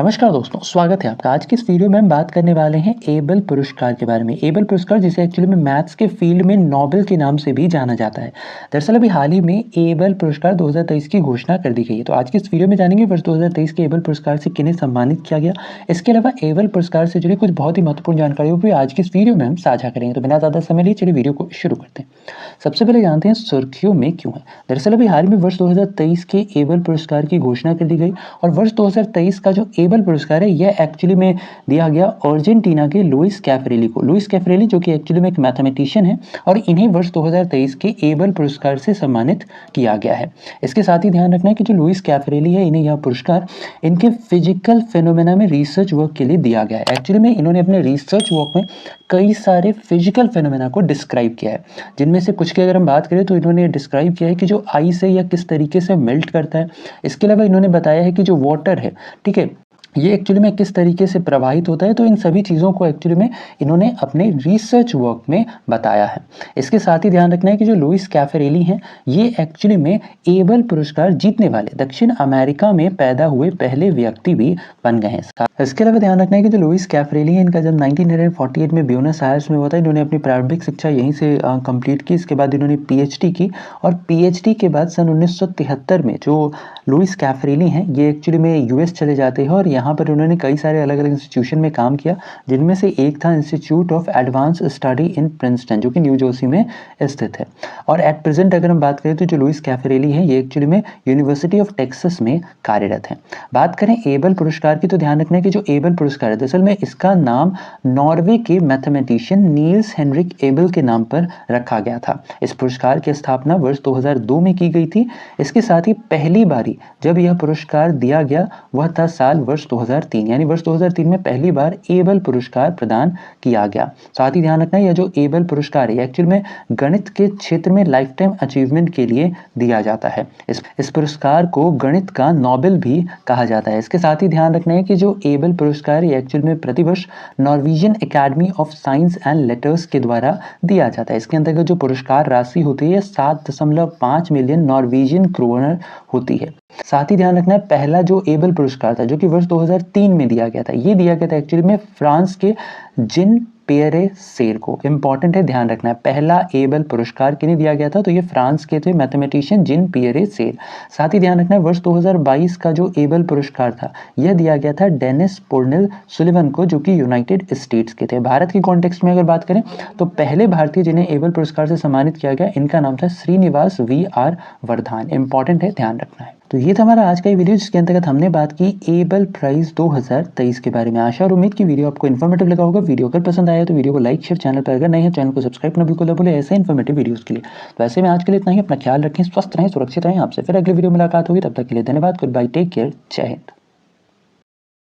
नमस्कार दोस्तों, स्वागत है आपका। आज की इस वीडियो में हम बात करने वाले हैं एबल पुरस्कार के बारे में। एबल पुरस्कार जिसे एक्चुअली में मैथ्स के फील्ड में नोबेल के नाम से भी जाना जाता है। दरअसल अभी हाल ही में एबल पुरस्कार 2023 की घोषणा कर दी गई है। तो आज की इस वीडियो में जानेंगे वर्ष 2023 के एबल पुरस्कार से किन्हें सम्मानित किया गया। इसके अलावा एबल पुरस्कार से जुड़ी कुछ बहुत ही महत्वपूर्ण जानकारियों भी आज की इस वीडियो में हम साझा करेंगे। तो बिना ज़्यादा समय लिए चलिए वीडियो को शुरू करते हैं। सबसे पहले जानते हैं सुर्खियों में क्यों है। दरअसल अभी हाल में वर्ष 2023 के एबल पुरस्कार की घोषणा कर दी गई और वर्ष 2023 का जो एबल पुरस्कार है यह एक्चुअली में दिया गया अर्जेंटीना के लुइस कैफरेली को। लुइस कैफरेली जो कि एक्चुअली में एक मैथमेटिशियन है और इन्हें वर्ष 2023 के एबल पुरस्कार से सम्मानित किया गया है। इसके साथ ही ध्यान रखना है कि जो लुइस कैफरेली है इन्हें यह पुरस्कार इनके फिजिकल फेनोमेना में रिसर्च वर्क के लिए दिया गया है। एक्चुअली में इन्होंने अपने रिसर्च वर्क में कई सारे फिजिकल फेनोमेना को डिस्क्राइब किया है, जिनमें से कुछ की अगर हम बात करें तो इन्होंने डिस्क्राइब किया है कि जो आइस है यह किस तरीके से मेल्ट करता है। इसके अलावा इन्होंने बताया है कि जो वाटर है, ठीक है, ये एक्चुअली में किस तरीके से प्रवाहित होता है। तो इन सभी चीज़ों को एक्चुअली में इन्होंने अपने रिसर्च वर्क में बताया है। इसके साथ ही ध्यान रखना है कि जो लुइस कैफरेली हैं ये एक्चुअली में एबल पुरस्कार जीतने वाले दक्षिण अमेरिका में पैदा हुए पहले व्यक्ति भी बन गए हैं। इसके अलावा ध्यान रखना है कि जो लुइस कैफरेली है इनका जब 1948 में ब्यूनस आयर्स में हुआ था। इन्होंने अपनी प्रारंभिक शिक्षा यहीं से कंप्लीट की। इसके बाद इन्होंने पीएचडी की और पीएचडी के बाद सन 1973 में जो लुइस कैफरेली हैं ये एक्चुअली में यूएस चले जाते हैं और यहाँ पर उन्होंने कई सारे अलग अलग इंस्टीट्यूशन में काम किया, जिनमें से एक था institute of advance study in Princeton जो कि न्यू जर्सी में स्थित है। और एट प्रेजेंट अगर हम बात करें तो जो लुइस कैफरेली है ये एक्चुअली में यूनिवर्सिटी ऑफ टेक्सास में कार्यरत है। बात करें एबल पुरस्कार की तो ध्यान रखना है कि जो एबल पुरस्कार है दरअसल में इसका नाम नॉर्वे के मैथमेटिशियन नील्स हेनरिक एबल के नाम पर रखा गया था। इस पुरस्कार की स्थापना वर्ष 2002 में की गई थी। इसके साथ ही पहली बारी जब यह पुरस्कार दिया गया वह था साल वर्ष 2003, यानी वर्ष 2003 में पहली बार एबल पुरस्कार प्रदान किया गया। साथ ही ध्यान रखना यह जो एबल पुरस्कार है एक्चुअल में गणित के क्षेत्र में लाइफ टाइम अचीवमेंट के लिए दिया जाता है। इस पुरस्कार को गणित का नोबेल भी कहा जाता है। इसके साथ ही ध्यान रखना है कि जो एबल पुरस्कार है एक्चुअल में प्रतिवर्ष Norwegian academy of science and letters के द्वारा दिया जाता है। इसके अंतर्गत जो पुरस्कार राशि होती है 7.5 मिलियन नॉर्वेजियन क्रोनर होती है। साथ ही ध्यान रखना है पहला जो एबल पुरस्कार था जो कि वर्ष 2003 में दिया गया था, ये दिया गया था एक्चुअली में फ्रांस के जिन पियरे सेर को। इंपॉर्टेंट है, ध्यान रखना है पहला एबल पुरस्कार किन्हें दिया गया था तो ये फ्रांस के थे मैथमेटिशियन जिन पियरे सेर। साथ ही ध्यान रखना है वर्ष 2022 का जो एबल पुरस्कार था यह दिया गया था डेनिस पोर्नेल सुलिवन को जो कि यूनाइटेड स्टेट्स के थे। भारत के कॉन्टेक्स्ट में अगर बात करें तो पहले भारतीय जिन्हें एबल पुरस्कार से सम्मानित किया गया इनका नाम था श्रीनिवास वी.आर. वर्धान। इंपॉर्टेंट है, ध्यान रखना है। तो ये था हमारा आज का वीडियो जिसके अंतर्गत हमने बात की एबल प्राइज 2023 के बारे में। आशा और उम्मीद की वीडियो आपको इन्फॉर्मेटिव लगा होगा। वीडियो अगर पसंद आया तो वीडियो को लाइक शेयर, चैनल पर अगर नहीं है चैनल को सब्सक्राइब करना बिल्कुल ना भूलें ऐसे इन्फॉर्मेटिव वीडियोस के लिए। तो ऐसे में आज के लिए इतना ही। अपना ख्याल रखें, स्वस्थ रहें, सुरक्षित रहें। आपसे फिर अगले वीडियो मुलाकात होगी, तब तक के लिए धन्यवाद। गुड बाय, टेक केयर, जय हिंद।